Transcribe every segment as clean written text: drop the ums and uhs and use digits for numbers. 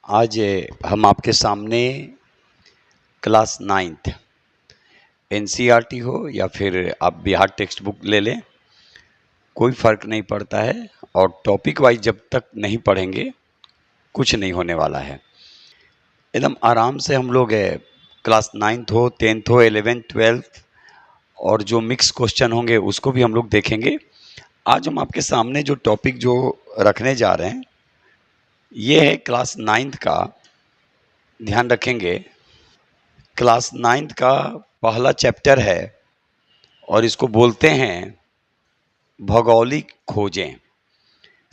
आज हम आपके सामने क्लास 9th एनसीईआरटी हो या फिर आप बिहार टेक्स्ट बुक ले लें, कोई फ़र्क नहीं पड़ता है। और टॉपिक वाइज जब तक नहीं पढ़ेंगे कुछ नहीं होने वाला है। एकदम आराम से हम लोग क्लास 9th हो, 10th हो, 11th, 12th और जो मिक्स क्वेश्चन होंगे उसको भी हम लोग देखेंगे। आज हम आपके सामने जो टॉपिक जो रखने जा रहे हैं ये है क्लास 9th का। ध्यान रखेंगे, क्लास 9th का पहला चैप्टर है और इसको बोलते हैं भौगोलिक खोजें।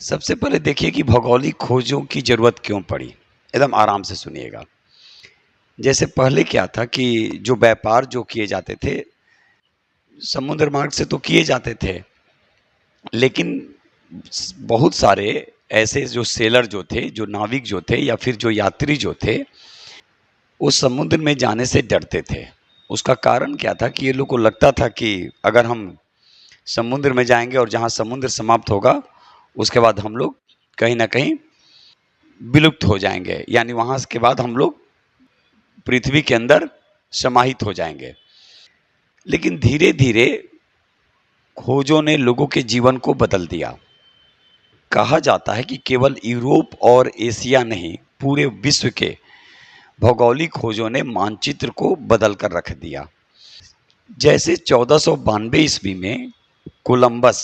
सबसे पहले देखिए कि भौगोलिक खोजों की ज़रूरत क्यों पड़ी। एकदम आराम से सुनिएगा। जैसे पहले क्या था कि जो व्यापार जो किए जाते थे समुद्र मार्ग से तो किए जाते थे, लेकिन बहुत सारे ऐसे जो सेलर जो थे, जो नाविक जो थे या फिर जो यात्री जो थे, वो समुद्र में जाने से डरते थे। उसका कारण क्या था कि ये लोग को लगता था कि अगर हम समुद्र में जाएंगे और जहाँ समुद्र समाप्त होगा उसके बाद हम लोग कहीं ना कहीं विलुप्त हो जाएंगे, यानी वहाँ के बाद हम लोग पृथ्वी के अंदर समाहित हो जाएंगे। लेकिन धीरे धीरे खोजों ने लोगों के जीवन को बदल दिया। कहा जाता है कि केवल यूरोप और एशिया नहीं, पूरे विश्व के भौगोलिक खोजों ने मानचित्र को बदल कर रख दिया। जैसे 1492 ईस्वी में कोलंबस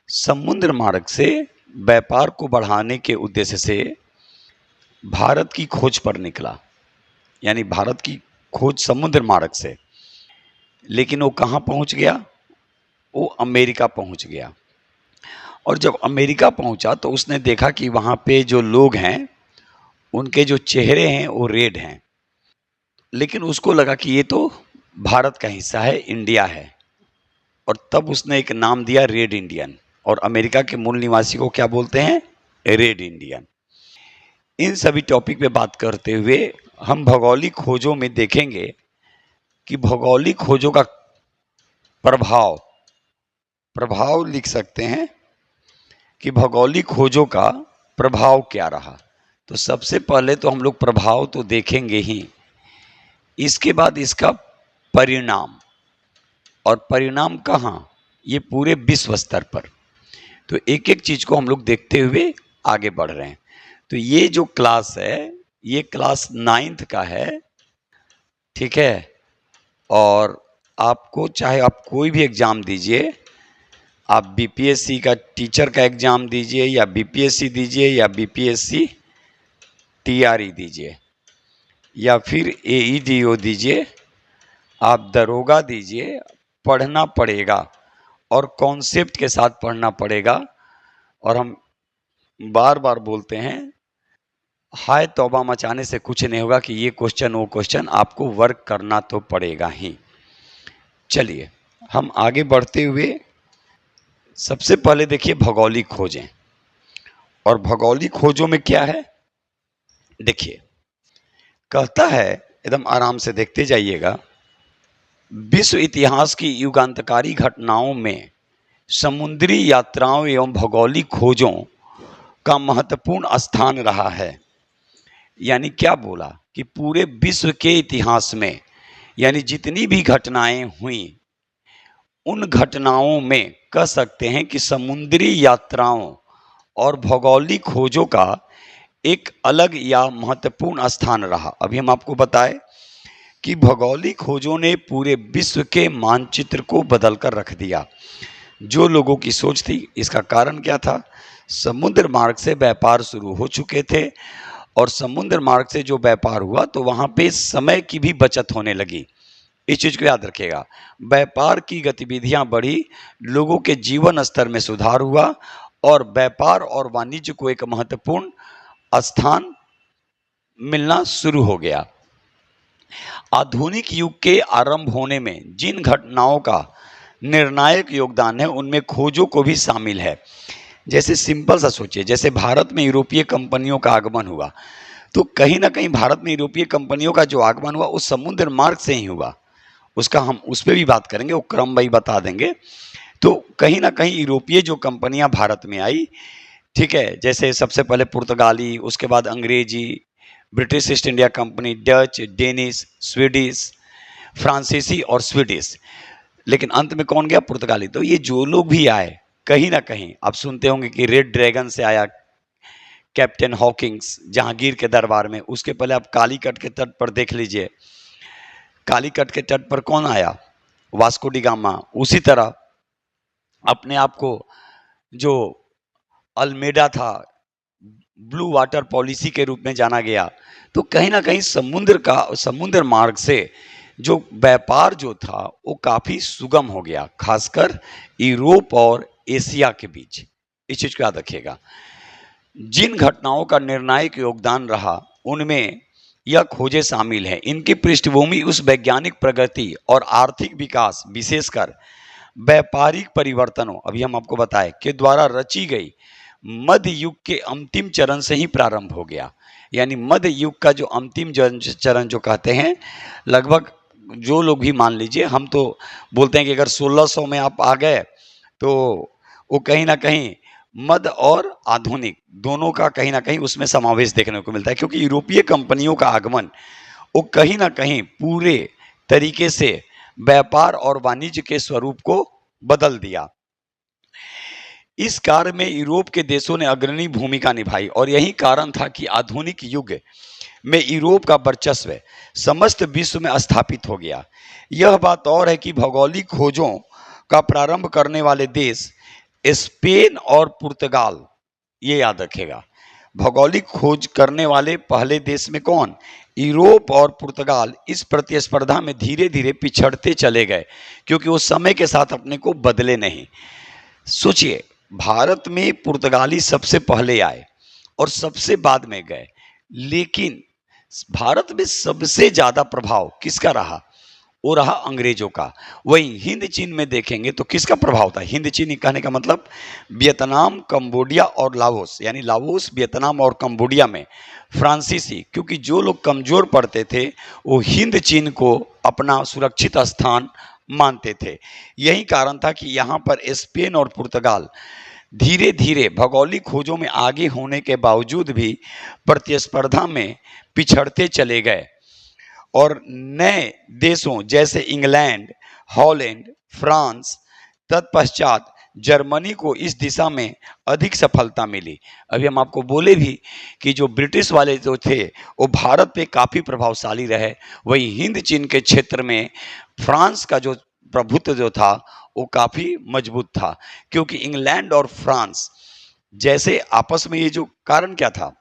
समुद्र मार्ग से व्यापार को बढ़ाने के उद्देश्य से भारत की खोज पर निकला, यानी भारत की खोज समुद्र मार्ग से। लेकिन वो कहाँ पहुँच गया? वो अमेरिका पहुँच गया। और जब अमेरिका पहुँचा तो उसने देखा कि वहाँ पे जो लोग हैं उनके जो चेहरे हैं वो रेड हैं। लेकिन उसको लगा कि ये तो भारत का हिस्सा है, इंडिया है। और तब उसने एक नाम दिया रेड इंडियन। और अमेरिका के मूल निवासी को क्या बोलते हैं? Red Indian. इन सभी टॉपिक पे बात करते हुए हम भौगोलिक खोजों में देखेंगे कि भौगोलिक खोजों का प्रभाव लिख सकते हैं कि भौगोलिक खोजों का प्रभाव क्या रहा। तो सबसे पहले तो हम लोग प्रभाव तो देखेंगे ही, इसके बाद इसका परिणाम। और परिणाम कहाँ? ये पूरे विश्व स्तर पर। तो एक एक चीज को हम लोग देखते हुए आगे बढ़ रहे हैं। तो ये जो क्लास है ये क्लास 9th का है, ठीक है। और आपको चाहे आप कोई भी एग्जाम दीजिए, आप बीपीएससी का टीचर का एग्जाम दीजिए या बीपीएससी दीजिए या बीपीएससी टीआरई दीजिए या फिर एईडीओ दीजिए, आप दरोगा दीजिए, पढ़ना पड़ेगा और कॉन्सेप्ट के साथ पढ़ना पड़ेगा। और हम बार बार बोलते हैं, हाय तौबा मचाने से कुछ नहीं होगा कि ये क्वेश्चन वो क्वेश्चन, आपको वर्क करना तो पड़ेगा ही। चलिए हम आगे बढ़ते हुए सबसे पहले देखिए भौगोलिक खोजें। और भौगोलिक खोजों में क्या है देखिए, कहता है, एकदम आराम से देखते जाइएगा, विश्व इतिहास की युगांतकारी घटनाओं में समुद्री यात्राओं एवं भौगोलिक खोजों का महत्वपूर्ण स्थान रहा है। यानी क्या बोला कि पूरे विश्व के इतिहास में, यानी जितनी भी घटनाएं हुई उन घटनाओं में कह सकते हैं कि समुद्री यात्राओं और भौगोलिक खोजों का एक अलग या महत्वपूर्ण स्थान रहा। अभी हम आपको बताएं कि भौगोलिक खोजों ने पूरे विश्व के मानचित्र को बदल कर रख दिया। जो लोगों की सोच थी, इसका कारण क्या था? समुद्र मार्ग से व्यापार शुरू हो चुके थे और समुद्र मार्ग से जो व्यापार हुआ तो वहाँ पे समय की भी बचत होने लगी। इस चीज़ को याद रखिएगा, व्यापार की गतिविधियाँ बढ़ी, लोगों के जीवन स्तर में सुधार हुआ और व्यापार और वाणिज्य को एक महत्वपूर्ण स्थान मिलना शुरू हो गया। आधुनिक युग के आरंभ होने में जिन घटनाओं का निर्णायक योगदान है उनमें खोजों को भी शामिल है। जैसे सिंपल सा सोचिए, जैसे भारत में यूरोपीय कंपनियों का आगमन हुआ, तो कहीं ना कहीं भारत में यूरोपीय कंपनियों का जो आगमन हुआ उस समुद्र मार्ग से ही हुआ। उसका हम उस पर भी बात करेंगे, वो क्रम भाई बता देंगे। तो कहीं ना कहीं यूरोपीय जो कंपनियां भारत में आई, ठीक है, जैसे सबसे पहले पुर्तगाली, उसके बाद अंग्रेजी, British east India company, Dutch, Danish, Swedish, फ्रांसीसी और स्वीडिश। लेकिन अंत में कौन गया? पुर्तगाली। तो ये जो लोग भी आए, कहीं ना कहीं आप सुनते होंगे कि रेड ड्रैगन से आया कैप्टन हॉकिंग्स जहांगीर के दरबार में। उसके पहले आप कालीकट के तट पर देख लीजिए, कालीकट के तट पर कौन आया? Vasco D gamma. उसी तरह अपने आप को जो अल्मेडा था, ब्लू वाटर पॉलिसी के रूप में जाना गया। तो कहीं ना कहीं समुद्र मार्ग से जो व्यापार जो था वो काफी सुगम हो गया, खासकर यूरोप और एशिया के बीच। इस चीज को याद रखिएगा। जिन घटनाओं का निर्णायक योगदान रहा उनमें यह खोजें शामिल हैं। इनकी पृष्ठभूमि उस वैज्ञानिक प्रगति और आर्थिक विकास, विशेषकर व्यापारिक परिवर्तनों, अभी हम आपको बताएं, के द्वारा रची गई मध्य युग के अंतिम चरण से ही प्रारंभ हो गया। यानी मध्य युग का जो अंतिम चरण जो कहते हैं, लगभग जो लोग भी मान लीजिए, हम तो बोलते हैं कि अगर 1600 में आप आ गए तो वो कहीं ना कहीं मध्य और आधुनिक दोनों का कहीं ना कहीं उसमें समावेश देखने को मिलता है, क्योंकि यूरोपीय कंपनियों का आगमन वो कहीं ना कहीं पूरे तरीके से व्यापार और वाणिज्य के स्वरूप को बदल दिया। इस कार्य में यूरोप के देशों ने अग्रणी भूमिका निभाई और यही कारण था कि आधुनिक युग में यूरोप का वर्चस्व समस्त विश्व में स्थापित हो गया। यह बात और है कि भौगोलिक खोजों का प्रारंभ करने वाले देश स्पेन और पुर्तगाल, ये याद रखेगा। भौगोलिक खोज करने वाले पहले देश में कौन? यूरोप और पुर्तगाल इस प्रतिस्पर्धा में धीरे धीरे पिछड़ते चले गए, क्योंकि वो समय के साथ अपने को बदले नहीं। सोचिए, भारत में पुर्तगाली सबसे पहले आए और सबसे बाद में गए, लेकिन भारत में सबसे ज्यादा प्रभाव किसका रहा? वो रहा अंग्रेजों का। वही हिंद चीन में देखेंगे तो किसका प्रभाव था? हिंद चीन कहने का मतलब वियतनाम, कंबोडिया और लाओस, यानी लाओस, वियतनाम और कंबोडिया में फ्रांसीसी, क्योंकि जो लोग कमजोर पड़ते थे वो हिंद चीन को अपना सुरक्षित स्थान मानते थे। यही कारण था कि यहाँ पर स्पेन और पुर्तगाल धीरे धीरे भौगोलिक खोजों में आगे होने के बावजूद भी प्रतिस्पर्धा में पिछड़ते चले गए और नए देशों जैसे इंग्लैंड, हॉलैंड, फ्रांस, तत्पश्चात जर्मनी को इस दिशा में अधिक सफलता मिली। अभी हम आपको बोले भी कि जो ब्रिटिश वाले जो थे वो भारत पे काफ़ी प्रभावशाली रहे, वही हिंद चीन के क्षेत्र में फ्रांस का जो प्रभुत्व जो था वो काफ़ी मजबूत था, क्योंकि इंग्लैंड और फ्रांस जैसे आपस में, ये जो कारण क्या था,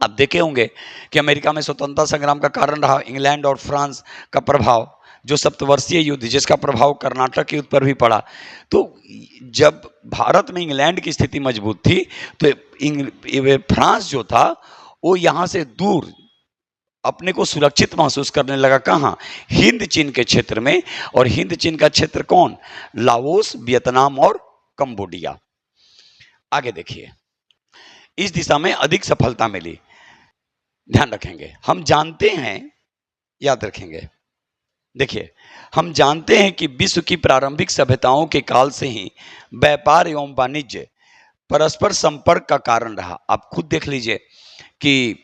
आप देखे होंगे कि अमेरिका में स्वतंत्रता संग्राम का कारण रहा इंग्लैंड और फ्रांस का प्रभाव, जो सप्तवर्षीय युद्ध जिसका प्रभाव कर्नाटक के युद्ध पर भी पड़ा। तो जब भारत में इंग्लैंड की स्थिति मजबूत थी तो फ्रांस जो था वो यहाँ से दूर अपने को सुरक्षित महसूस करने लगा। कहाँ? हिंद चीन के क्षेत्र में। और हिंद चीन का क्षेत्र कौन? लाओस, वियतनाम और कंबोडिया। आगे देखिए, इस दिशा में अधिक सफलता मिली। ध्यान रखेंगे, हम जानते हैं, याद रखेंगे, देखिए, हम जानते हैं कि विश्व की प्रारंभिक सभ्यताओं के काल से ही व्यापार एवं वाणिज्य परस्पर संपर्क का कारण रहा। आप खुद देख लीजिए कि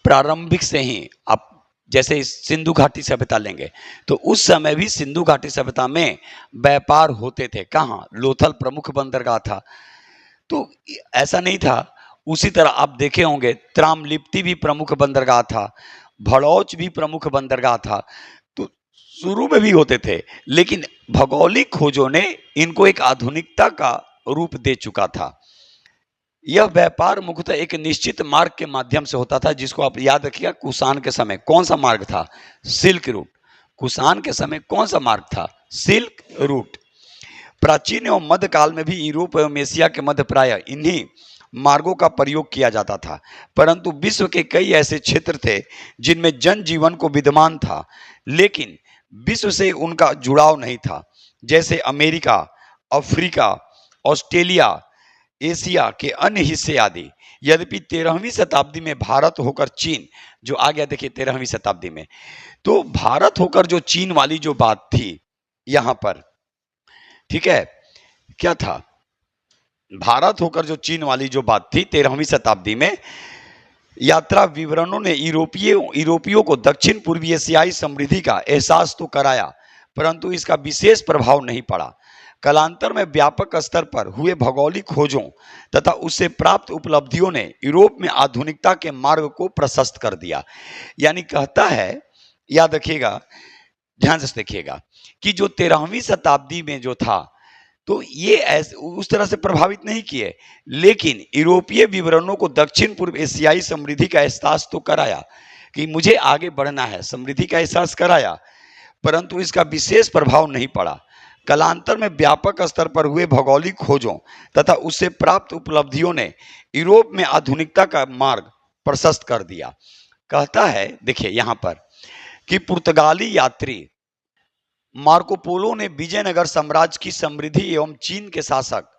प्रारंभिक से ही, आप जैसे सिंधु घाटी सभ्यता लेंगे तो उस समय भी सिंधु घाटी सभ्यता में व्यापार होते थे। कहाँ? लोथल प्रमुख बंदरगाह था। तो ऐसा नहीं था। उसी तरह आप देखे होंगे त्रामलिप्ति भी प्रमुख बंदरगाह था, भड़ौच भी प्रमुख बंदरगाह था। तो शुरू में भी होते थे, लेकिन भौगोलिक खोजों ने इनको एक आधुनिकता का रूप दे चुका था। यह व्यापार मुख्यतः एक निश्चित मार्ग के माध्यम से होता था, जिसको आप याद रखिएगा। कुषाण के समय कौन सा मार्ग था? Silk route. कुषाण के समय कौन सा मार्ग था? Silk route. प्राचीन एवं मध्यकाल में भी यूरोप एवं एशिया के मध्य प्राय इन्हीं मार्गों का प्रयोग किया जाता था, परंतु विश्व के कई ऐसे क्षेत्र थे जिनमें जनजीवन को विद्यमान था, लेकिन विश्व से उनका जुड़ाव नहीं था, जैसे अमेरिका, अफ्रीका, ऑस्ट्रेलिया, एशिया के अन्य हिस्से आदि। यद्यपि 13वीं शताब्दी में भारत होकर चीन जो आ गया, देखिए 13वीं शताब्दी में, तो भारत होकर जो चीन वाली जो बात थी यहाँ पर, ठीक है, क्या था? भारत होकर जो चीन वाली जो बात थी 13वीं शताब्दी में, यात्रा विवरणों ने यूरोपियों को दक्षिण पूर्वी एशियाई समृद्धि का एहसास तो कराया, परंतु इसका विशेष प्रभाव नहीं पड़ा। कालांतर में व्यापक स्तर पर हुए भौगोलिक खोजों तथा उससे प्राप्त उपलब्धियों ने यूरोप में आधुनिकता के मार्ग को प्रशस्त कर दिया। यानी कहता है, याद रखिएगा, ध्यान से देखिएगा, कि जो 13वीं शताब्दी में जो था, तो ये ऐसे उस तरह से प्रभावित नहीं किए, लेकिन यूरोपीय विवरणों को दक्षिण पूर्व एशियाई समृद्धि का एहसास तो कराया कि मुझे आगे बढ़ना है, समृद्धि का एहसास कराया, परंतु इसका विशेष प्रभाव नहीं पड़ा। कालांतर में व्यापक स्तर पर हुए भौगोलिक खोजों तथा उससे प्राप्त उपलब्धियों ने यूरोप में आधुनिकता का मार्ग प्रशस्त कर दिया। कहता है, देखिए यहां पर, कि पुर्तगाली यात्री मार्कोपोलो ने विजयनगर साम्राज्य की समृद्धि एवं चीन के शासक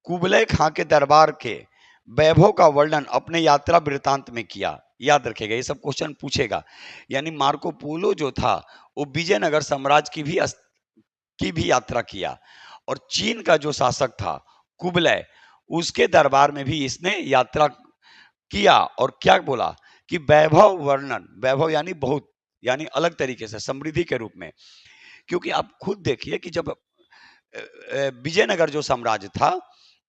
कुबलय खां के दरबार के वैभव का वर्णन अपने यात्रा वृत्तांत में किया। याद रखेगा, ये सब क्वेश्चन पूछेगा। यानी मार्कोपोलो जो था वो विजयनगर साम्राज्य की भी यात्रा किया, और चीन का जो शासक था कुबलय, उसके दरबार में भी इसने यात्रा किया, और क्या बोला कि वैभव वर्णन, वैभव यानी बहुत, यानी अलग तरीके से समृद्धि के रूप में। क्योंकि आप खुद देखिए कि जब विजयनगर जो साम्राज्य था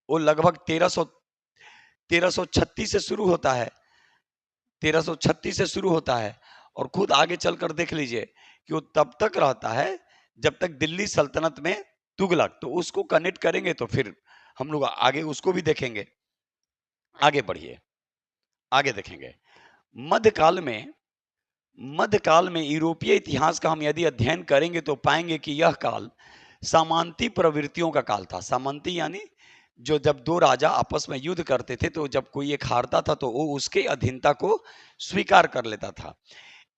वो लगभग 1336 से शुरू होता है, 1336 से शुरू होता है, और खुद आगे चलकर देख लीजिए कि वो तब तक रहता है जब तक दिल्ली सल्तनत में तुगलक, तो उसको कनेक्ट करेंगे तो फिर हम लोग आगे उसको भी देखेंगे। आगे बढ़िए, आगे देखेंगे। मध्यकाल में यूरोपीय इतिहास का हम यदि अध्ययन करेंगे तो पाएंगे कि यह काल सामंती प्रवृत्तियों का काल था। सामंती यानी जो जब दो राजा आपस में युद्ध करते थे, तो जब कोई एक हारता था तो वो उसके अधीनता को स्वीकार कर लेता था।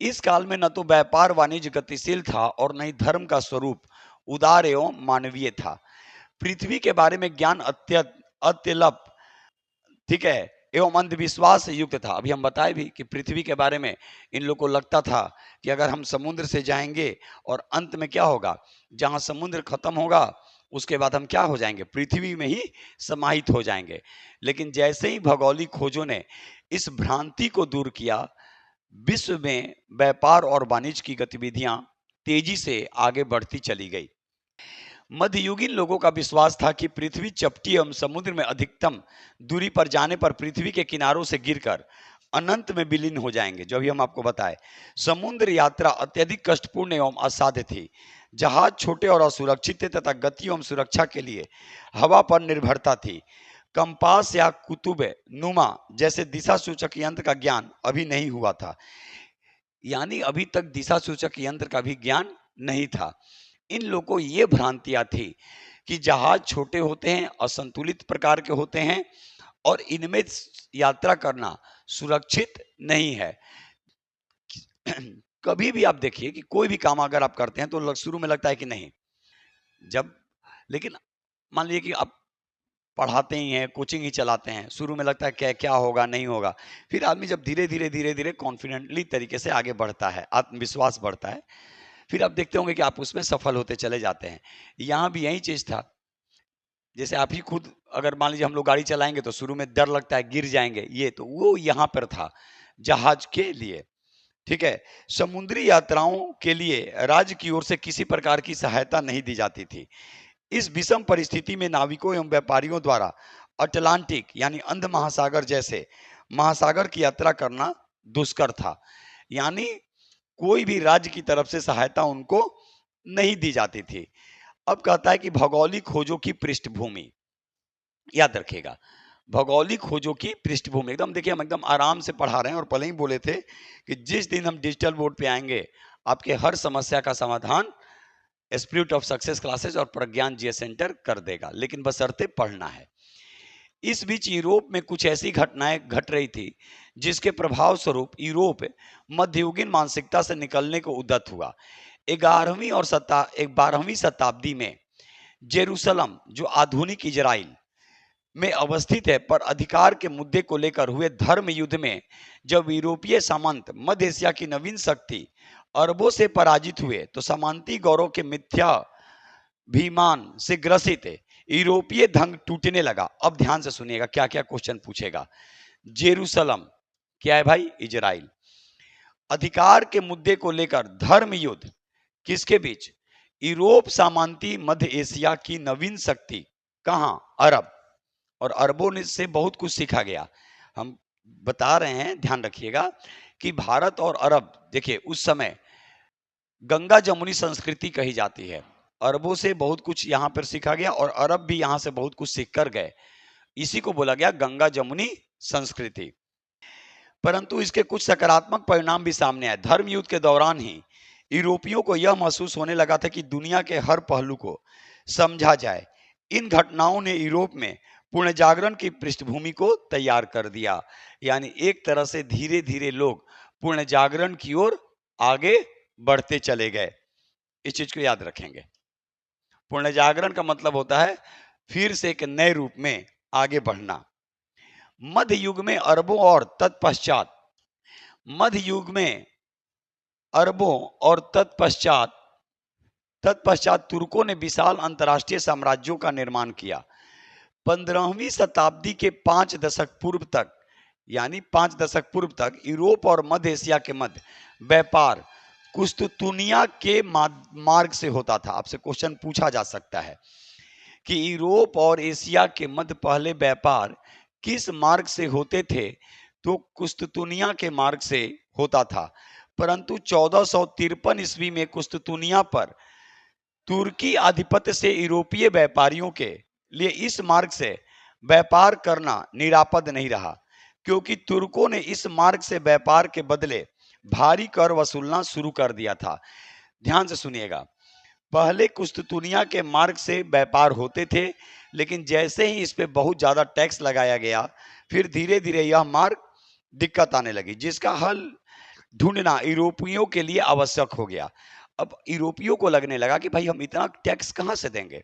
इस काल में न तो व्यापार वाणिज्य गतिशील था और न ही धर्म का स्वरूप उदार एवं मानवीय था। पृथ्वी के बारे में ज्ञान अत्यल्प, ठीक है, एवं अंधविश्वास से युक्त था। अभी हम बताए भी कि पृथ्वी के बारे में इन लोगों को लगता था कि अगर हम समुद्र से जाएंगे और अंत में क्या होगा, जहां समुद्र खत्म होगा उसके बाद हम क्या हो जाएंगे, पृथ्वी में ही समाहित हो जाएंगे। लेकिन जैसे ही भौगोलिक खोजों ने इस भ्रांति को दूर किया, विश्व में व्यापार और वाणिज्य की गतिविधियां तेजी से आगे बढ़ती चली गई। मध्ययुगीन लोगों का विश्वास था कि पृथ्वी चपटी एवं समुद्र में अधिकतम दूरी पर जाने पर पृथ्वी के किनारों से गिरकर अनंत में विलीन हो जाएंगे। जो भी हम आपको बताए, समुद्र यात्रा अत्यधिक कष्टपूर्ण एवं असाध्य थी। जहाज छोटे और असुरक्षित थे तथा गति एवं सुरक्षा के लिए हवा पर निर्भरता थी। कंपास या कुतुब नुमा जैसे दिशा सूचक यंत्र का ज्ञान अभी नहीं हुआ था। यानी अभी तक दिशा सूचक यंत्र का भी ज्ञान नहीं था। इन लोगों को ये भ्रांतियां थी कि जहाज छोटे होते हैं, असंतुलित प्रकार के होते हैं, और इनमें यात्रा करना सुरक्षित नहीं है। कभी भी आप देखिए कि कोई भी काम अगर आप करते हैं तो शुरू में लगता है कि नहीं, जब, लेकिन मान लीजिए कि आप पढ़ाते ही हैं, कोचिंग ही चलाते हैं, शुरू में लगता है क्या क्या होगा, नहीं होगा। फिर आदमी जब धीरे धीरे कॉन्फिडेंटली तरीके से आगे बढ़ता है, आत्मविश्वास बढ़ता है, फिर आप देखते होंगे कि आप उसमें सफल होते चले जाते हैं। यहाँ भी यही चीज था। जैसे आप ही खुद अगर मान लीजिए हम लोग गाड़ी चलाएंगे तो शुरू में डर लगता है गिर जाएंगे, ये तो वो यहाँ पर था जहाज के लिए। ठीक है, समुद्री यात्राओं के लिए राज्य की ओर से किसी प्रकार की सहायता नहीं दी जाती थी। इस विषम परिस्थिति में नाविकों एवं व्यापारियों द्वारा अटलांटिक यानी अंध महासागर जैसे महासागर की यात्रा करना दुष्कर था। यानी कोई भी राज्य की तरफ से सहायता उनको नहीं दी जाती थी। अब कहता है कि भौगोलिक खोजों की पृष्ठभूमि, याद रखिएगा, भौगोलिक खोजों की पृष्ठभूमि। एकदम देखिए, हम एकदम आराम से पढ़ा रहे हैं, और पहले ही बोले थे कि जिस दिन हम डिजिटल बोर्ड पे आएंगे आपके हर समस्या का समाधान स्पिरिट ऑफ सक्सेस क्लासेस और प्रज्ञान जीएस सेंटर कर देगा, लेकिन बशर्ते पढ़ना है। इस बीच यूरोप में कुछ ऐसी घटनाएं घट रही थी जिसके प्रभाव स्वरूप यूरोप मध्ययुगीन मानसिकता से निकलने को उद्यत हुआ। 12वीं शताब्दी में जेरूसलम, जो आधुनिक इजराइल में अवस्थित है, पर अधिकार के मुद्दे को लेकर हुए धर्म युद्ध में जब यूरोपीय सामंत मध्य एशिया की नवीन शक्ति अरबों से पराजित हुए तो सामंती गौरव के मिथ्या अभिमान से ग्रसित यूरोपीय ढंग टूटने लगा। अब ध्यान से सुनिएगा क्या क्या क्वेश्चन पूछेगा। जेरूसलम क्या है भाई? इजराइल। अधिकार के मुद्दे को लेकर धर्म युद्ध किसके बीच? यूरोप, सामांती, मध्य एशिया की नवीन शक्ति कहां? अरब। और अरबों ने से बहुत कुछ सीखा गया। हम बता रहे हैं, ध्यान रखिएगा कि भारत और अरब, देखिए उस समय गंगा जमुनी संस्कृति कही जाती है। अरबों से बहुत कुछ यहाँ पर सीखा गया और अरब भी यहाँ से बहुत कुछ सीख कर गए। इसी को बोला गया गंगा जमुनी संस्कृति। परंतु इसके कुछ सकारात्मक परिणाम भी सामने आए। धर्म युद्ध के दौरान ही यूरोपियों को यह महसूस होने लगा था कि दुनिया के हर पहलू को समझा जाए। इन घटनाओं ने यूरोप में पूर्ण जागरण की पृष्ठभूमि को तैयार कर दिया। यानी एक तरह से धीरे धीरे लोग पूर्ण जागरण की ओर आगे बढ़ते चले गए। इस चीज को याद रखेंगे। पूर्ण जागरण का मतलब होता है फिर से एक नए रूप में आगे बढ़ना। मध्य युग में अरबों और तत्पश्चात मध्य युग में अरबों और तत्पश्चात तुर्कों ने विशाल अंतर्राष्ट्रीय साम्राज्यों का निर्माण किया। 15वीं शताब्दी के 5 दशक पूर्व तक, यानी 5 दशक पूर्व तक यूरोप और मध्य एशिया के मध्य व्यापार कुस्तुतुनिया के मार्ग से होता था। आपसे क्वेश्चन पूछा जा सकता है कि यूरोप और एशिया के मध्य पहले व्यापार किस मार्ग से होते थे? तो कुस्तुतुनिया के मार्ग से होता था। परंतु 1453 ईस्वी में कुस्तुतुनिया पर तुर्की आधिपत्य से यूरोपीय व्यापारियों के लिए इस मार्ग से व्यापार करना निरापद नहीं रहा, क्योंकि तुर्कों ने इस मार्ग से व्यापार के बदले भारी कर वसूलना शुरू कर दिया था। ध्यान से सुनिएगा, पहले कुस्तुतुनिया के मार्ग से व्यापार होते थे, लेकिन जैसे ही इस पे बहुत ज्यादा टैक्स लगाया गया, फिर धीरे धीरे यह मार्ग दिक्कत आने लगी, जिसका हल ढूंढना यूरोपियों के लिए आवश्यक हो गया। अब यूरोपियों को लगने लगा कि भाई हम इतना टैक्स कहां से देंगे,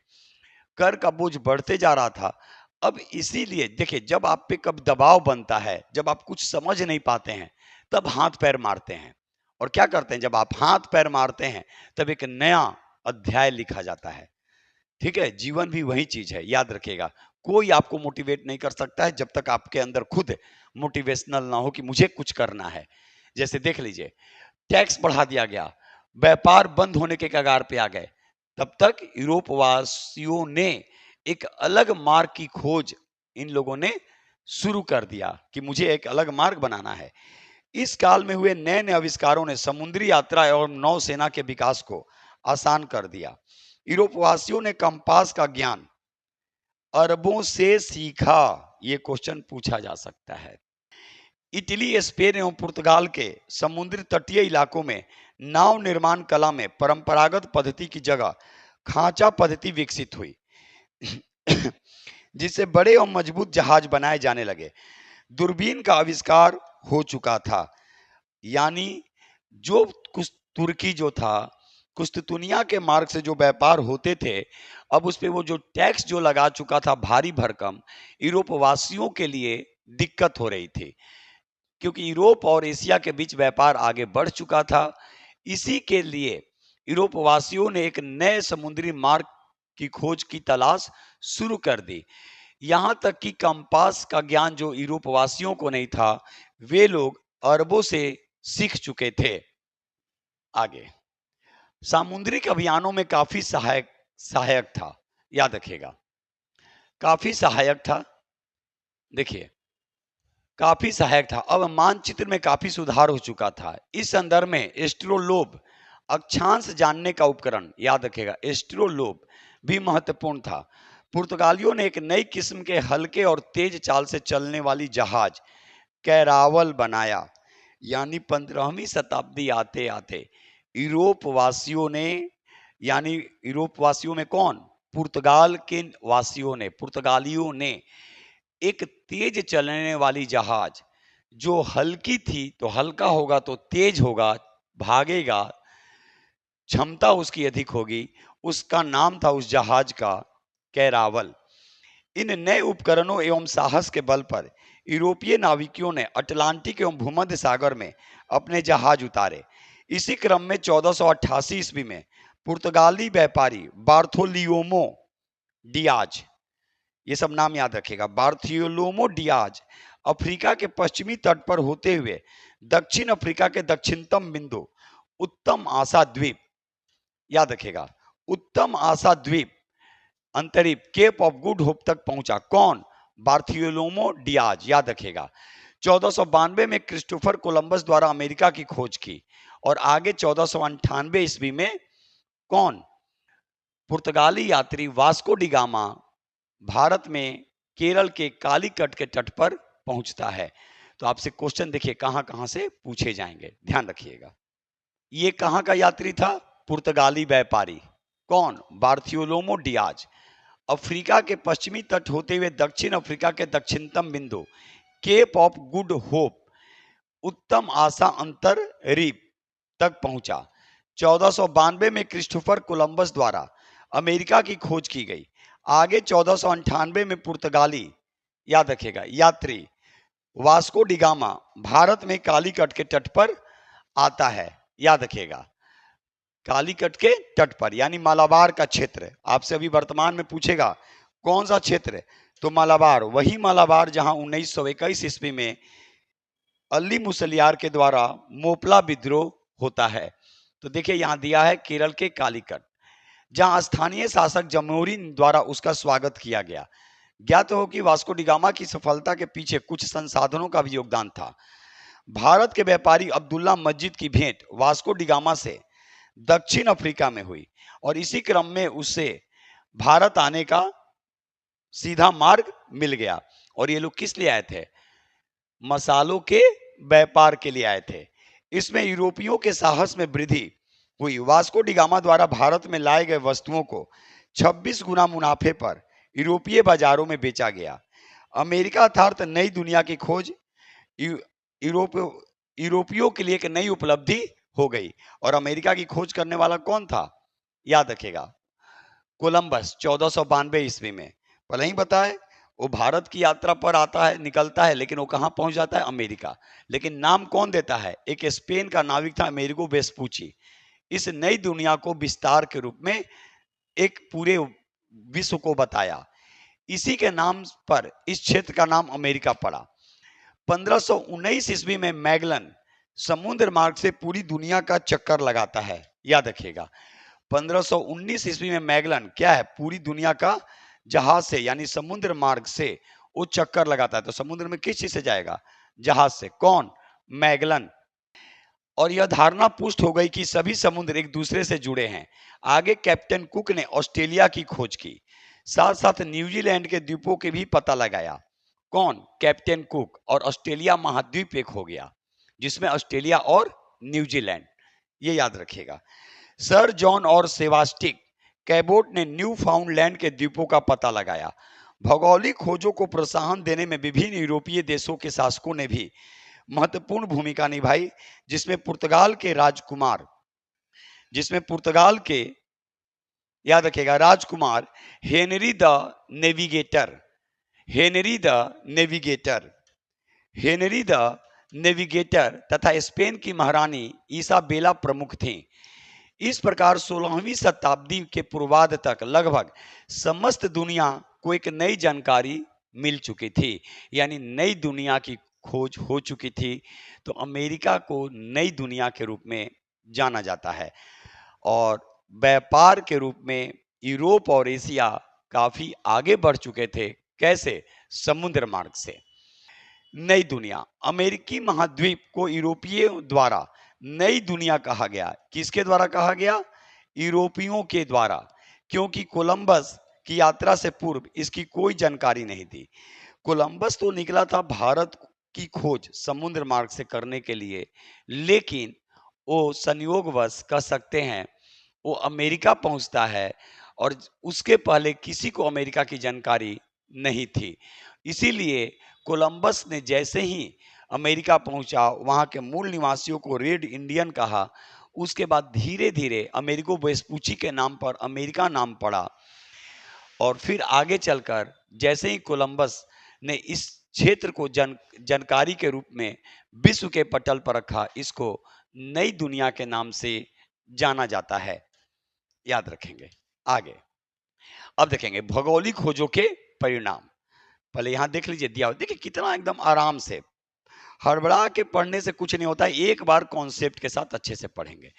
कर का बोझ बढ़ते जा रहा था। अब इसीलिए देखिए, जब आप पे कब दबाव बनता है, जब आप कुछ समझ नहीं पाते हैं, तब हाथ पैर मारते हैं। और क्या करते हैं, जब आप हाथ पैर मारते हैं तब एक नया अध्याय लिखा जाता है। ठीक है, जीवन भी वही चीज है, याद रखिएगा। कोई आपको मोटिवेट नहीं कर सकता है जब तक आपके अंदर खुद मोटिवेशनल ना हो कि मुझे कुछ करना है। जैसे देख लीजिए, टैक्स बढ़ा दिया गया, व्यापार बंद होने के कगार पे आ गए, तब तक यूरोप वासियों ने एक अलग मार्ग की खोज इन लोगों ने शुरू कर दिया कि मुझे एक अलग मार्ग बनाना है। इस काल में हुए नए नए आविष्कारों ने समुद्री यात्रा और नौसेना के विकास को आसान कर दिया। यूरोप वासियों ने कंपास का ज्ञान अरबों से सीखा। ये क्वेश्चन पूछा जा सकता है। इटली, स्पेन एवं पुर्तगाल के समुद्री तटीय इलाकों में नाव निर्माण कला में परंपरागत पद्धति की जगह खांचा पद्धति विकसित हुई, जिससे बड़े और मजबूत जहाज बनाए जाने लगे। दूरबीन का आविष्कार हो चुका था। यानी जो तुर्की जो था, कुस्तुतुनिया के मार्ग से जो व्यापार होते थे, अब उस पे वो जो टैक्स जो लगा चुका था भारी भरकम, यूरोप वासियों के लिए दिक्कत हो रही थी, क्योंकि यूरोप और एशिया के बीच व्यापार आगे बढ़ चुका था। इसी के लिए यूरोप वासियों ने एक नए समुद्री मार्ग की खोज की तलाश शुरू कर दी। यहां तक कि कंपास का ज्ञान जो यूरोप वासियों को नहीं था, वे लोग अरबों से सीख चुके थे। आगे सामुद्रिक अभियानों में काफी सहायक था, याद रखिएगा, काफी सहायक था। देखिए, काफी सहायक था। अब मानचित्र में काफी सुधार हो चुका था। इस संदर्भ में एस्ट्रोलोब अक्षांश जानने का उपकरण, याद रखेगा, एस्ट्रोलोब भी महत्वपूर्ण था। पुर्तगालियों ने एक नई किस्म के हल्के और तेज चाल से चलने वाली जहाज कैरावल बनाया। यानी 15वीं शताब्दी आते आते यूरोप वासियों ने, यानी यूरोप वासियों में कौन, पुर्तगाल के वासियों ने, पुर्तगालियों ने एक तेज चलने वाली जहाज, जो हल्की थी तो हल्का होगा तो तेज होगा, भागेगा, क्षमता उसकी अधिक होगी, उसका नाम था उस जहाज का कैरावल। इन नए उपकरणों एवं साहस के बल पर यूरोपीय नाविकों ने अटलांटिक एवं भूमध्य सागर में अपने जहाज उतारे। इसी क्रम में 1488 ईस्वी में पुर्तगाली व्यापारी बार्थोलियोमो डियाज, ये सब नाम याद रखेगा, बार्थोलोमो डियाज अफ्रीका के पश्चिमी तट पर होते हुए दक्षिण अफ्रीका के दक्षिणतम बिंदु उत्तम आशा द्वीप, याद रखेगा, उत्तम आशा द्वीप अंतरिप केप ऑफ गुड होप तक पहुंचा। कौन? बार्थोलोमेव डियाज, याद रखेगा। 1492 में क्रिस्टोफर कोलंबस द्वारा अमेरिका की खोज की और आगे 1498 ईस्वी में कौन? पुर्तगाली यात्री वास्को डी गामा भारत में केरल के कालीकट के तट पर पहुंचता है। तो आपसे क्वेश्चन देखिए कहां कहां से पूछे जाएंगे, ध्यान रखिएगा। ये कहां का यात्री था? पुर्तगाली व्यापारी। कौन? Bartholomew Diaz. अफ्रीका के पश्चिमी तट होते हुए दक्षिण अफ्रीका के दक्षिणतम बिंदु केप ऑफ गुड होप उत्तम आशा अंतररीप तक पहुंचा। 1492 में क्रिस्टोफर कोलंबस द्वारा अमेरिका की खोज की गई। आगे 1498 में पुर्तगाली, याद रखेगा, यात्री वास्को डी गामा भारत में कालीकट के तट पर आता है, याद रखेगा, कालीकट के तट पर यानी मालाबार का क्षेत्र। आपसे अभी वर्तमान में पूछेगा कौन सा क्षेत्र, तो मालाबार, वही मालाबार जहां 1921 ईस्वी में अली मुसलियार के द्वारा मोपला विद्रोह होता है। तो देखिए यहां दिया है केरल के कालीकट, जहां स्थानीय शासक जमोरी द्वारा उसका स्वागत किया गया। ज्ञात हो कि वास्को डी गामा की सफलता के पीछे कुछ संसाधनों का भी योगदान था। भारत के व्यापारी अब्दुल्ला मस्जिद की भेंट वास्को डी गामा से दक्षिण अफ्रीका में हुई और इसी क्रम में उससे भारत आने का सीधा मार्ग मिल गया। और ये लोग किस लिए आए थे? मसालों के व्यापार के लिए आए थे। इसमें यूरोपियों के साहस में वृद्धि हुई। वास्को डी गामा द्वारा भारत में लाए गए वस्तुओं को 26 गुना मुनाफे पर यूरोपीय बाजारों में बेचा गया। अमेरिका अर्थात नई दुनिया की खोज यूरोपियों के लिए एक नई उपलब्धि हो गई। और अमेरिका की खोज करने वाला कौन था? याद रखेगा, कोलंबस 1492 ईस्वी में। पहले ही बताए, वो भारत की यात्रा पर आता है, निकलता है, लेकिन वो कहां पहुंच जाता है? अमेरिका। लेकिन नाम कौन देता है? एक स्पेन का नाविक था अमेरिगो वेस्पूची। इस नई दुनिया को विस्तार के रूप में एक पूरे विश्व को बताया। इसी के नाम पर इस क्षेत्र का नाम अमेरिका पड़ा। 1519 ईस्वी में मैगलन समुद्र मार्ग से पूरी दुनिया का चक्कर लगाता है, याद रखिएगा। 1519 ईस्वी में मैगलन क्या है? पूरी दुनिया का जहाज से यानी समुद्र मार्ग से वो चक्कर लगाता है। तो समुद्र में किस चीज से जाएगा? जहाज से। कौन? मैगलन। और यह धारणा पुष्ट हो गई कि सभी समुद्र एक दूसरे से जुड़े हैं। आगे कैप्टन कुक ने ऑस्ट्रेलिया की खोज की, साथ साथ न्यूजीलैंड के द्वीपों के भी पता लगाया। कौन? Captain cook. और ऑस्ट्रेलिया महाद्वीप एक हो गया जिसमें ऑस्ट्रेलिया और न्यूजीलैंड, ये याद रखिएगा। सर जॉन और सेबास्टिक कैबोट ने न्यू फाउंडलैंड के द्वीपों का पता लगाया। भौगोलिक खोजों को प्रोत्साहन देने में विभिन्न यूरोपीय देशों के शासकों ने भी महत्वपूर्ण भूमिका निभाई, जिसमें पुर्तगाल के याद रखिएगा राजकुमार हेनरी द नेविगेटर तथा स्पेन की महारानी इसाबेला प्रमुख थीं। इस प्रकार 16वीं शताब्दी के पूर्वार्ध तक लगभग समस्त दुनिया को एक नई जानकारी मिल चुकी थी, यानी नई दुनिया की खोज हो चुकी थी। तो अमेरिका को नई दुनिया के रूप में जाना जाता है और व्यापार के रूप में यूरोप और एशिया काफी आगे बढ़ चुके थे। कैसे? समुद्र मार्ग से। नई दुनिया, अमेरिकी महाद्वीप को यूरोपियों द्वारा नई दुनिया कहा गया। किसके द्वारा कहा गया? यूरोपियों के द्वारा, क्योंकि कोलंबस की यात्रा से पूर्व इसकी कोई जानकारी नहीं थी। कोलंबस तो निकला था भारत की खोज समुद्र मार्ग से करने के लिए, लेकिन वो संयोगवश कह सकते हैं वो अमेरिका पहुंचता है और उसके पहले किसी को अमेरिका की जानकारी नहीं थी। इसीलिए कोलंबस ने जैसे ही अमेरिका पहुंचा, वहां के मूल निवासियों को रेड इंडियन कहा। उसके बाद धीरे धीरे अमेरिगो वेस्पूची के नाम पर अमेरिका नाम पड़ा और फिर आगे चलकर जैसे ही कोलंबस ने इस क्षेत्र को जानकारी के रूप में विश्व के पटल पर रखा, इसको नई दुनिया के नाम से जाना जाता है। याद रखेंगे। आगे अब देखेंगे भौगोलिक खोजों के परिणाम। पहले यहाँ देख लीजिए दिया हुआ, देखिए कितना एकदम आराम से, हड़बड़ा के पढ़ने से कुछ नहीं होता है, एक बार कॉन्सेप्ट के साथ अच्छे से पढ़ेंगे।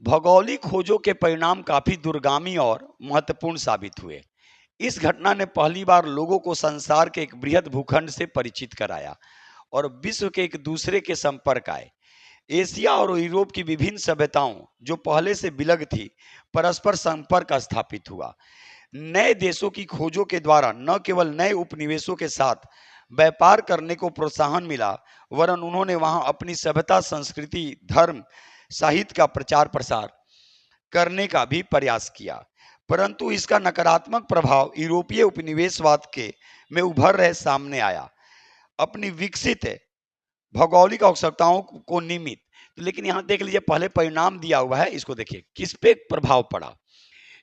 भौगोलिक खोजों के परिणाम काफी दूरगामी और महत्वपूर्ण साबित हुए। इस घटना ने पहली बार लोगों को संसार के एक बृहद भूखंड से परिचित कराया और विश्व के एक दूसरे के संपर्क आए। एशिया और यूरोप की विभिन्न सभ्यताओं जो पहले से विलग थी, परस्पर संपर्क स्थापित हुआ। नए देशों की खोजों के द्वारा न केवल नए उपनिवेशों के साथ व्यापार करने को प्रोत्साहन मिला, वरन उन्होंने वहां अपनी सभ्यता, संस्कृति, धर्म, साहित्य का प्रचार प्रसार करने का भी प्रयास किया। परंतु इसका नकारात्मक प्रभाव यूरोपीय उपनिवेशवाद के में उभर रहे सामने आया, अपनी विकसित भौगोलिक आवश्यकताओं को निमित्त। तो लेकिन यहाँ देख लीजिए, पहले परिणाम दिया हुआ है, इसको देखिए किस पे प्रभाव पड़ा,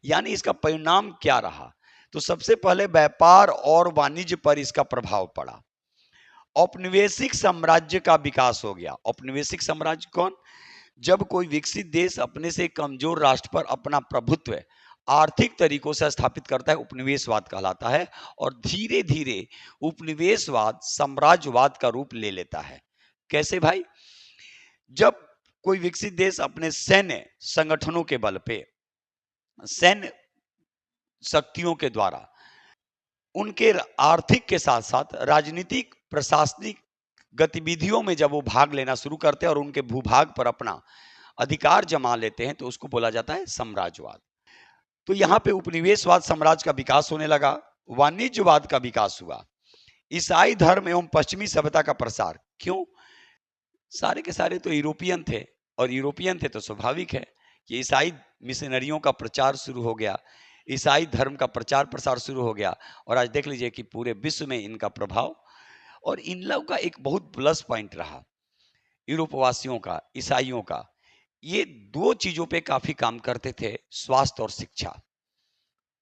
यानी इसका परिणाम क्या रहा। तो सबसे पहले व्यापार और वाणिज्य पर इसका प्रभाव पड़ा। औपनिवेशिक साम्राज्य का विकास हो गया। औपनिवेशिक साम्राज्य कौन? जब कोई विकसित देश अपने से कमजोर राष्ट्र पर अपना प्रभुत्व आर्थिक तरीकों से स्थापित करता है, उपनिवेशवाद कहलाता है। और धीरे धीरे उपनिवेशवाद साम्राज्यवाद का रूप ले लेता है। कैसे भाई? जब कोई विकसित देश अपने सैन्य संगठनों के बल पे, सैन्य शक्तियों के द्वारा, उनके आर्थिक के साथ साथ राजनीतिक प्रशासनिक गतिविधियों में जब वो भाग लेना शुरू करते हैं और उनके भूभाग पर अपना अधिकार जमा लेते हैं, तो उसको बोला जाता है साम्राज्यवाद। तो यहाँ पे उपनिवेशवाद साम्राज्य का विकास होने लगा, वाणिज्यवाद का विकास हुआ, ईसाई धर्म एवं पश्चिमी सभ्यता का प्रसार। क्यों? सारे के सारे तो यूरोपियन थे, और यूरोपियन थे तो स्वाभाविक है कि ईसाई मिशनरियों का प्रचार शुरू हो गया, ईसाई धर्म का प्रचार प्रसार शुरू हो गया। और आज देख लीजिए कि पूरे विश्व में इनका प्रभाव, और इन लोग का एक बहुत प्लस पॉइंट रहा यूरोप वासियों का, ईसाइयों का, ये दो चीजों पे काफी काम करते थे, स्वास्थ्य और शिक्षा।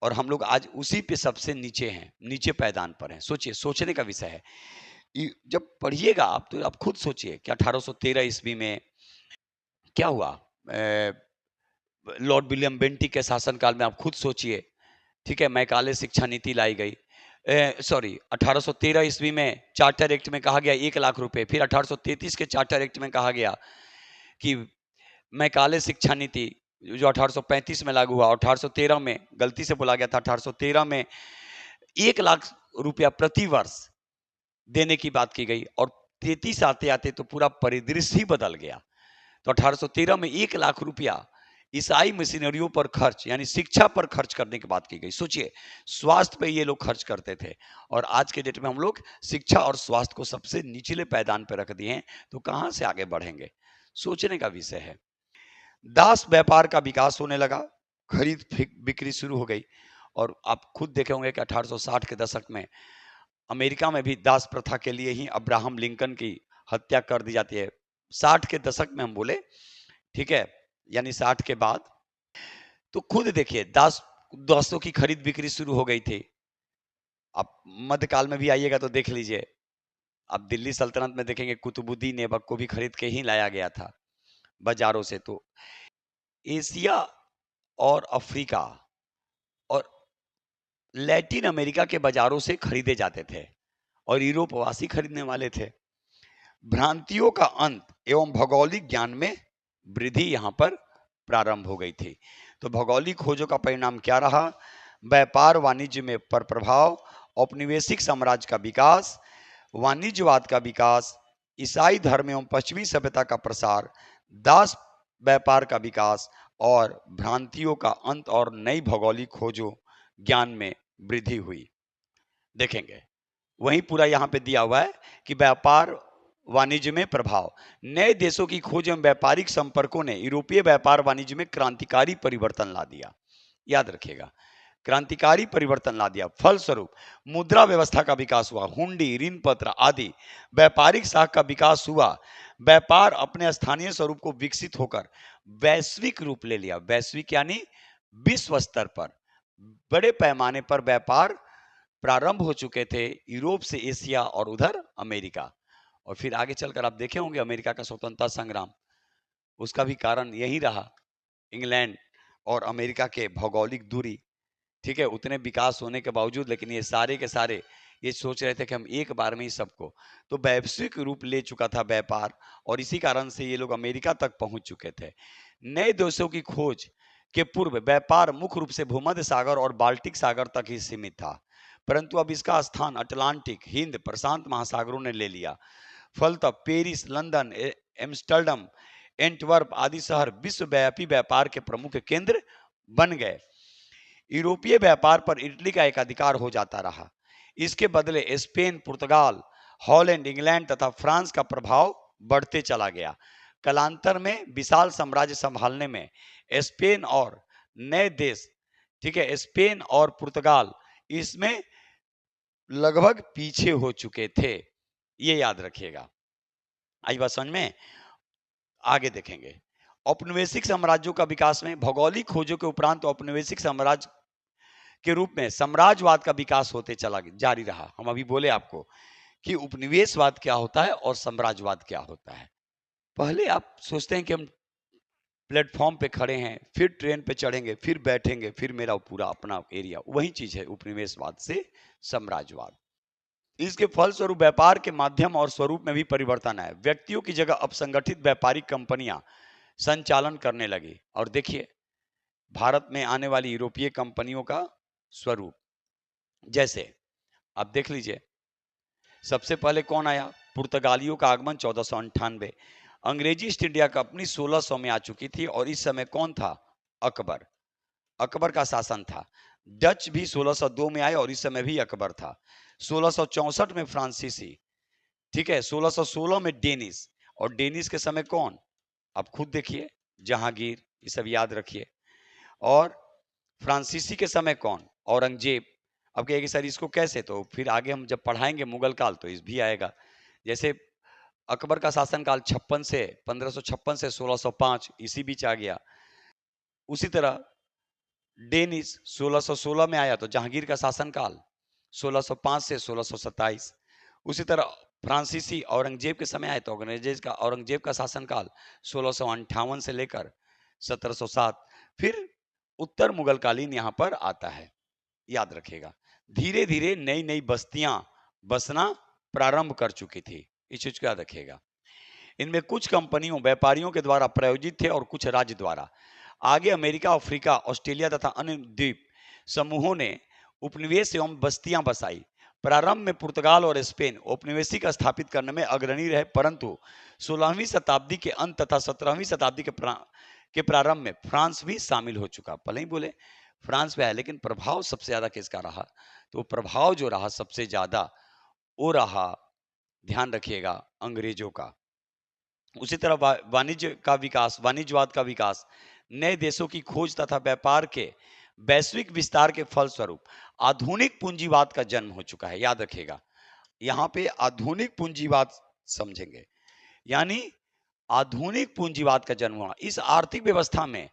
और हम लोग आज उसी पे सबसे नीचे हैं, नीचे पैदान पर हैं। सोचिए, सोचने का विषय है। जब पढ़िएगा आप तो आप खुद सोचिए कि 1813 ईस्वी में क्या हुआ। लॉर्ड विलियम बेंटिक के शासनकाल में आप खुद सोचिए, ठीक है, मैकाले शिक्षा नीति लाई गई। सॉरी, 1813 ईस्वी में चार्टर एक्ट में कहा गया 1 लाख रुपए। फिर 1833 के चार्टर एक्ट में कहा गया कि मैकाले शिक्षा नीति जो 1835 में लागू हुआ, 1813 में गलती से बोला गया था, 1813 में 1 लाख रुपया प्रति वर्ष देने की बात की गई। और 33 आते आते तो पूरा परिदृश्य ही बदल गया। तो 1813 में 1 लाख रुपया ईसाई मिशनरियों पर खर्च, यानी शिक्षा पर खर्च करने की बात की गई। सोचिए, स्वास्थ्य पे ये लोग खर्च करते थे, और आज के डेट में हम लोग शिक्षा और स्वास्थ्य को सबसे निचले पैदान पर रख दिए हैं, तो कहां से आगे बढ़ेंगे? सोचने का विषय है। दास व्यापार का विकास होने लगा, खरीद बिक्री शुरू हो गई। और आप खुद देखे होंगे कि 1860 के दशक में अमेरिका में भी दास प्रथा के लिए ही अब्राहम लिंकन की हत्या कर दी जाती है। 60 के दशक में हम बोले, ठीक है, यानी 60 के बाद। तो खुद देखिए, दासों की खरीद बिक्री शुरू हो गई थी। आप मध्यकाल में भी आइएगा तो देख लीजिए, आप दिल्ली सल्तनत में देखेंगे कुतुबुद्दीन ऐबक को भी खरीद के ही लाया गया था बाजारों से। तो एशिया और अफ्रीका और लैटिन अमेरिका के बाजारों से खरीदे जाते थे, और यूरोप वासी खरीदने वाले थे। भ्रांतियों का अंत एवं भौगोलिक ज्ञान में वृद्धि यहां पर प्रारंभ हो गई थी। तो भौगोलिक खोजों का परिणाम क्या रहा? व्यापार वाणिज्य में पर प्रभाव, औपनिवेशिक साम्राज्य का विकास, वाणिज्यवाद का विकास, ईसाई धर्म एवं पश्चिमी सभ्यता का प्रसार, दास व्यापार का विकास, और भ्रांतियों का अंत, और नई भौगोलिक खोजों ज्ञान में वृद्धि हुई। देखेंगे वही पूरा यहाँ पे दिया हुआ है कि व्यापार वाणिज्य में प्रभाव, नए देशों की खोज एवं व्यापारिक संपर्कों ने यूरोपीय व्यापार वाणिज्य में क्रांतिकारी परिवर्तन ला दिया। याद रखिएगा, क्रांतिकारी परिवर्तन ला दिया। फलस्वरूप मुद्रा व्यवस्था का विकास हुआ, हुंडी, ऋण पत्र आदि व्यापारिक शाख का विकास हुआ। व्यापार अपने स्थानीय स्वरूप को विकसित होकर वैश्विक रूप ले लिया। वैश्विक यानी विश्व स्तर पर बड़े पैमाने पर व्यापार प्रारंभ हो चुके थे, यूरोप से एशिया और उधर अमेरिका। और फिर आगे चलकर आप देखे होंगे अमेरिका का स्वतंत्रता संग्राम, उसका भी कारण यही रहा। इंग्लैंड और अमेरिका के भौगोलिक दूरी, ठीक है, उतने विकास होने के बावजूद, लेकिन ये सारे के सारे ये सोच रहे थे कि हम एक बार में ही सबको, तो वैश्विक रूप ले चुका था व्यापार, और इसी कारण से ये लोग अमेरिका तक पहुंच चुके थे। नए देशों की खोज के पूर्व व्यापार मुख्य रूप से भूमध्य सागर और बाल्टिक सागर तक ही सीमित था, परंतु अब इसका स्थान अटलांटिक, हिंद, प्रशांत महासागरों ने ले लिया। फलतः पेरिस, लंदन, एम्स्टर्डम, एंटवर्प आदि शहर विश्वव्यापी व्यापार के प्रमुख केंद्र बन गए। यूरोपीय व्यापार पर इटली का एकाधिकार हो जाता रहा। इसके बदले स्पेन, पुर्तगाल, हॉलैंड, इंग्लैंड तथा फ्रांस का प्रभाव बढ़ते चला गया। कालांतर में विशाल साम्राज्य संभालने में स्पेन और नए देश, ठीक है, स्पेन और पुर्तगाल इसमें लगभग पीछे हो चुके थे, ये याद रखिएगा। आई बात समझ में? आगे देखेंगे। औपनिवेशिक साम्राज्यों का विकास में भौगोलिक खोजों के उपरांत औपनिवेशिक साम्राज्य के रूप में साम्राज्यवाद का विकास होते चला जारी रहा। हम अभी बोले आपको कि उपनिवेशवाद क्या होता है और साम्राज्यवाद क्या होता है। पहले आप सोचते हैं कि हम प्लेटफॉर्म पे खड़े हैं, फिर ट्रेन पे चढ़ेंगे, फिर बैठेंगे, फिर मेरा पूरा अपना एरिया, वही चीज है उपनिवेशवाद से साम्राज्यवाद। इसके फलस्वरूप व्यापार के माध्यम और स्वरूप में भी परिवर्तन आया। व्यक्तियों की जगह अब संगठित व्यापारिक कंपनियां संचालन करने लगी। और देखिए भारत में आने वाली यूरोपीय कंपनियों का स्वरूप, जैसे आप देख लीजिए, सबसे पहले कौन आया? पुर्तगालियों का आगमन 1498। अंग्रेजी ईस्ट इंडिया कंपनी 1600 में आ चुकी थी, और इस समय कौन था? अकबर। अकबर का शासन था। डच भी 1602 में आए और इस समय भी अकबर था। 1664 में फ्रांसीसी, ठीक है, 1616 में डेनिस, और डेनिस के समय कौन? आप खुद देखिए, जहांगीर, ये सब याद रखिए। और फ्रांसीसी के समय कौन? औरंगजेब। अब कहेंगे सर इसको कैसे, तो फिर आगे हम जब पढ़ाएंगे मुगल काल तो इस भी आएगा। जैसे अकबर का शासनकाल 56 से 1556 से 1605 इसी बीच आ गया। उसी तरह डेनिस 1616 में आया, तो जहांगीर का शासनकाल 1605 से 1627। उसी तरह फ्रांसीसी औरंगजेब के समय आए, तो औरंगजेब का शासनकाल 1658 से लेकर 1707। फिर उत्तर मुगलकालीन यहाँ पर आता है, याद रखिएगा। धीरे धीरे नई नई बस्तियां बसना प्रारंभ कर चुकी थी, इस चीज को याद रखिएगा। इनमें कुछ कंपनियों व्यापारियों के द्वारा प्रायोजित थे और कुछ राज्य द्वारा। आगे अमेरिका, अफ्रीका, ऑस्ट्रेलिया तथा अन्य द्वीप समूहों ने उपनिवेश एवं बस्तियां बसाई। प्रारंभ में पुर्तगाल और स्पेन औपनिवेशिक स्थापित करने में अग्रणी रहे, परंतु 16वीं शताब्दी के अंत तथा 17वीं शताब्दी के प्रारंभ में फ्रांस भी शामिल हो चुका। पहले ही बोले फ्रांस में है, लेकिन प्रभाव सबसे ज्यादा किसका रहा? तो प्रभाव जो रहा सबसे ज्यादा वो रहा, ध्यान रखिएगा, अंग्रेजों का। उसी तरह वाणिज्य का विकास, वाणिज्यवाद का विकास, नए देशों की खोज तथा व्यापार के वैश्विक विस्तार के फलस्वरूप आधुनिक पूंजीवाद का जन्म हो चुका है। याद रखिएगा, यहाँ पे आधुनिक पूंजीवाद समझेंगे, यानी आधुनिक पूंजीवाद का जन्म हुआ। इस आर्थिक व्यवस्था में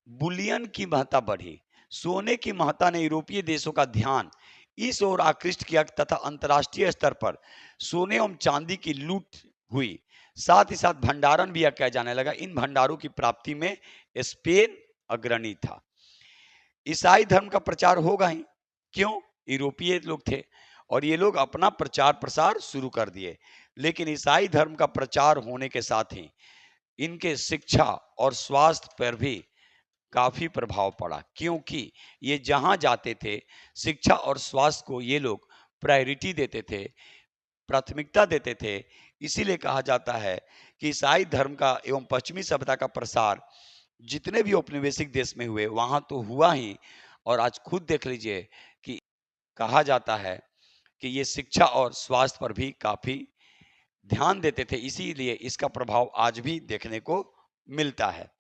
बुलियन की महत्ता बढ़ी। सोने की महत्ता ने यूरोपीय देशों का ध्यान इस ओर आकृष्ट किया तथा अंतर्राष्ट्रीय स्तर पर सोने एवं चांदी की लूट हुई। साथ ही साथ भंडारण भी किया जाने लगा। इन भंडारों की प्राप्ति में स्पेन अग्रणी था। ईसाई धर्म का प्रचार होगा ही, क्यों? यूरोपीय लोग थे और ये लोग अपना प्रचार प्रसार शुरू कर दिए। लेकिन ईसाई धर्म का प्रचार होने के साथ ही इनके शिक्षा और स्वास्थ्य पर भी काफी प्रभाव पड़ा, क्योंकि ये जहां जाते थे शिक्षा और स्वास्थ्य को ये लोग प्रायोरिटी देते थे, प्राथमिकता देते थे। इसीलिए कहा जाता है कि ईसाई धर्म का एवं पश्चिमी सभ्यता का प्रसार जितने भी औपनिवेशिक देश में हुए वहां तो हुआ ही, और आज खुद देख लीजिए कि कहा जाता है कि ये शिक्षा और स्वास्थ्य पर भी काफी ध्यान देते थे, इसीलिए इसका प्रभाव आज भी देखने को मिलता है।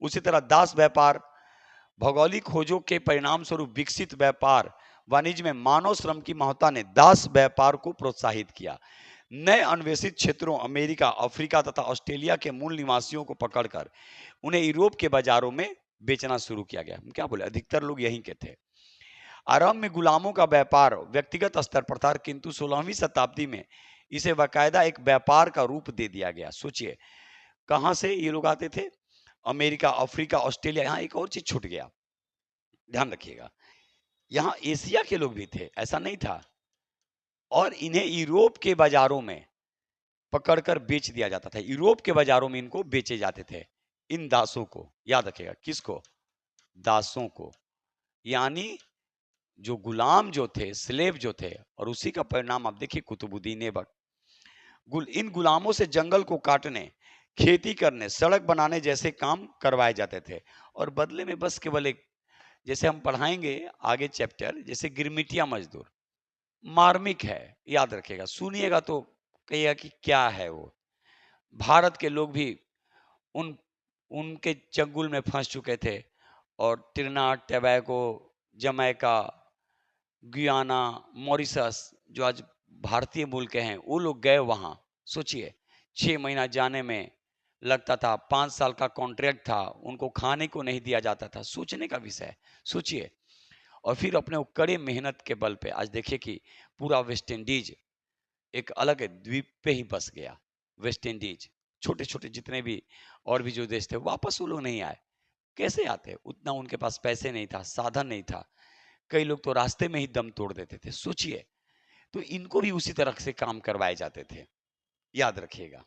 उसी तरह दास व्यापार, भौगोलिक खोजों के परिणाम स्वरूप विकसित व्यापार वाणिज्य में मानव श्रम की महत्ता ने दास व्यापार को प्रोत्साहित किया। नए अन्वेषित क्षेत्रों अमेरिका, अफ्रीका तथा ऑस्ट्रेलिया के मूल निवासियों को पकड़कर उन्हें यूरोप के बाजारों में बेचना शुरू किया गया। क्या बोले, अधिकतर लोग यहीं के थे। आरंभ में गुलामों का व्यापार व्यक्तिगत स्तर पर था, किंतु 16वीं शताब्दी में इसे बाकायदा एक व्यापार का रूप दे दिया गया। सोचिए कहां से ये लोग आते थे? America, Africa, Australia. यहाँ एक और चीज छूट गया, ध्यान रखिएगा, यहाँ एशिया के लोग भी थे, ऐसा नहीं था। और इन्हें यूरोप के बाजारों में पकड़कर बेच दिया जाता था। यूरोप के बाजारों में इनको बेचे जाते थे, इन दासों को। याद रखिएगा, किसको? दासों को, यानी जो गुलाम जो थे, स्लेव जो थे। और उसी का परिणाम आप देखिए कुतुबुद्दीन ऐबक। इन गुलामों से जंगल को काटने, खेती करने, सड़क बनाने जैसे काम करवाए जाते थे। और बदले में बस केवल एक, जैसे हम पढ़ाएंगे आगे चैप्टर, जैसे गिरमिटिया मजदूर, मार्मिक है, याद रखिएगा, सुनिएगा तो कहिएगा कि क्या है वो। भारत के लोग भी उन उनके चंगुल में फंस चुके थे। और Trinidad, Tobago, Jamaica, Guyana, Mauritius, जो आज भारतीय मूल के हैं, वो लोग गए वहां। सोचिए, 6 महीना जाने में लगता था, 5 साल का कॉन्ट्रैक्ट था, उनको खाने को नहीं दिया जाता था। सोचने का विषय, सोचिए। और फिर अपने वो कड़े मेहनत के बल पे आज देखिए कि पूरा वेस्ट इंडीज एक अलग द्वीप पे ही बस गया। वेस्ट इंडीज, छोटे छोटे जितने भी और भी जो देश थे, वापस वो लोग नहीं आए। कैसे आते? उतना उनके पास पैसे नहीं था, साधन नहीं था। कई लोग तो रास्ते में ही दम तोड़ देते थे, सोचिए। तो इनको भी उसी तरह से काम करवाए जाते थे, याद रखिएगा।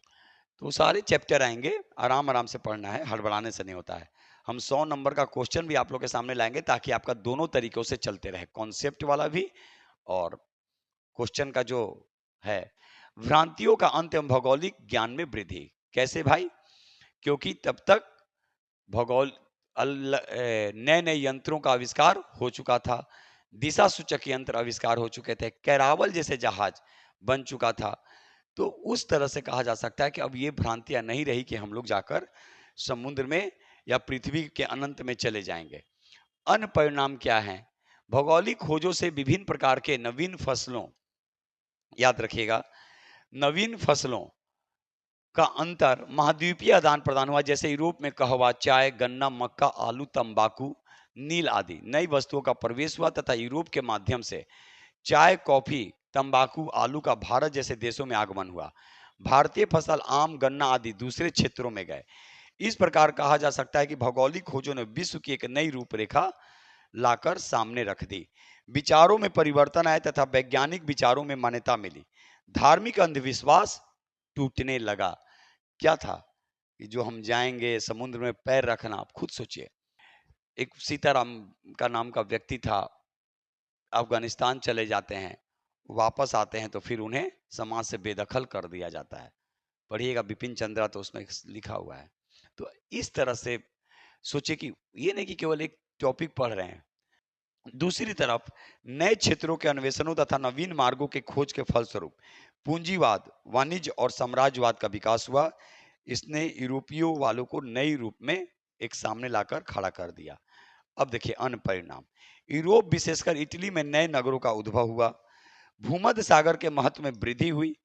तो सारे चैप्टर आएंगे, आराम आराम से पढ़ना है, हड़बड़ाने से नहीं होता है। हम 100 नंबर का क्वेश्चन भी आप लोग के सामने लाएंगे, ताकि आपका दोनों तरीकों से चलते रहे, कॉन्सेप्ट वाला भी और क्वेश्चन का जो है। भ्रांतियों का अंत एवं भौगोलिक ज्ञान में वृद्धि। कैसे भाई? क्योंकि तब तक भूगोल नए नए यंत्रों का आविष्कार हो चुका था, दिशा सूचक यंत्र आविष्कार हो चुके थे, कैरावल जैसे जहाज बन चुका था। तो उस तरह से कहा जा सकता है कि अब ये भ्रांतियां नहीं रही कि हम लोग जाकर समुद्र में या पृथ्वी के अनंत में चले जाएंगे। अन्य परिणाम क्या है? भौगोलिक खोजों से विभिन्न प्रकार के नवीन फसलों, याद रखिएगा, नवीन फसलों का अंतर महाद्वीपीय आदान प्रदान हुआ। जैसे यूरोप में कहवा, चाय, गन्ना, मक्का, आलू, तंबाकू, नील आदि नई वस्तुओं का प्रवेश हुआ, तथा यूरोप के माध्यम से चाय, कॉफी, तंबाकू, आलू का भारत जैसे देशों में आगमन हुआ। भारतीय फसल आम, गन्ना आदि दूसरे क्षेत्रों में गए। इस प्रकार कहा जा सकता है कि भौगोलिक खोजों ने विश्व की एक नई रूपरेखा लाकर सामने रख दी। विचारों में परिवर्तन आए तथा वैज्ञानिक विचारों में मान्यता मिली। धार्मिक अंधविश्वास टूटने लगा। क्या था कि जो हम जाएंगे समुद्र में पैर रखना? आप खुद सोचिए। एक सीताराम का नाम का व्यक्ति था, अफगानिस्तान चले जाते हैं, वापस आते हैं तो फिर उन्हें समाज से बेदखल कर दिया जाता है। पढ़िएगा बिपिन चंद्रा, तो उसमें लिखा हुआ है। तो इस तरह से सोचिए कि ये नहीं कि केवल एक टॉपिक पढ़ रहे हैं। दूसरी तरफ नए क्षेत्रों के अन्वेषणों तथा नवीन मार्गों के खोज के फलस्वरूप पूंजीवाद, वाणिज्य और साम्राज्यवाद का विकास हुआ। इसने यूरोपियों वालों को नई रूप में एक सामने लाकर खड़ा कर दिया। अब देखिए अन्य परिणाम। यूरोप विशेषकर इटली में नए नगरों का उद्भव हुआ। भूमध्य सागर के महत्व में वृद्धि हुई।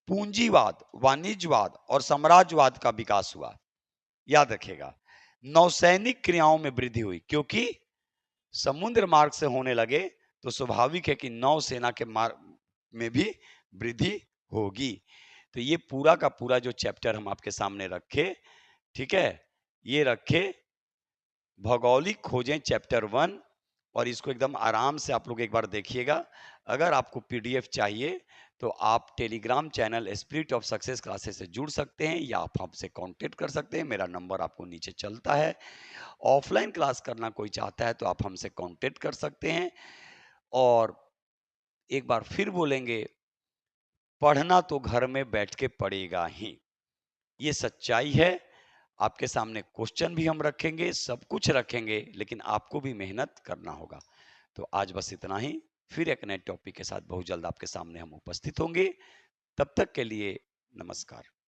पूंजीवाद, वाणिज्यवाद और साम्राज्यवाद का विकास हुआ। याद रखिएगा, नौसैनिक क्रियाओं में वृद्धि हुई, क्योंकि समुद्र मार्ग से होने लगे तो स्वाभाविक है कि नौसेना के मार्ग में भी वृद्धि होगी। तो ये पूरा का पूरा जो चैप्टर हम आपके सामने रखे, ठीक है, ये रखे भौगोलिक खोजें चैप्टर 1। और इसको एकदम आराम से आप लोग एक बार देखिएगा। अगर आपको पीडीएफ चाहिए तो आप Telegram channel spirit of success classes से जुड़ सकते हैं, या आप हमसे कांटेक्ट कर सकते हैं। मेरा नंबर आपको नीचे चलता है। ऑफलाइन क्लास करना कोई चाहता है तो आप हमसे कांटेक्ट कर सकते हैं। और एक बार फिर बोलेंगे, पढ़ना तो घर में बैठ के पड़ेगा ही, ये सच्चाई है। आपके सामने क्वेश्चन भी हम रखेंगे, सब कुछ रखेंगे, लेकिन आपको भी मेहनत करना होगा। तो आज बस इतना ही। फिर एक नए टॉपिक के साथ बहुत जल्द आपके सामने हम उपस्थित होंगे। तब तक के लिए नमस्कार।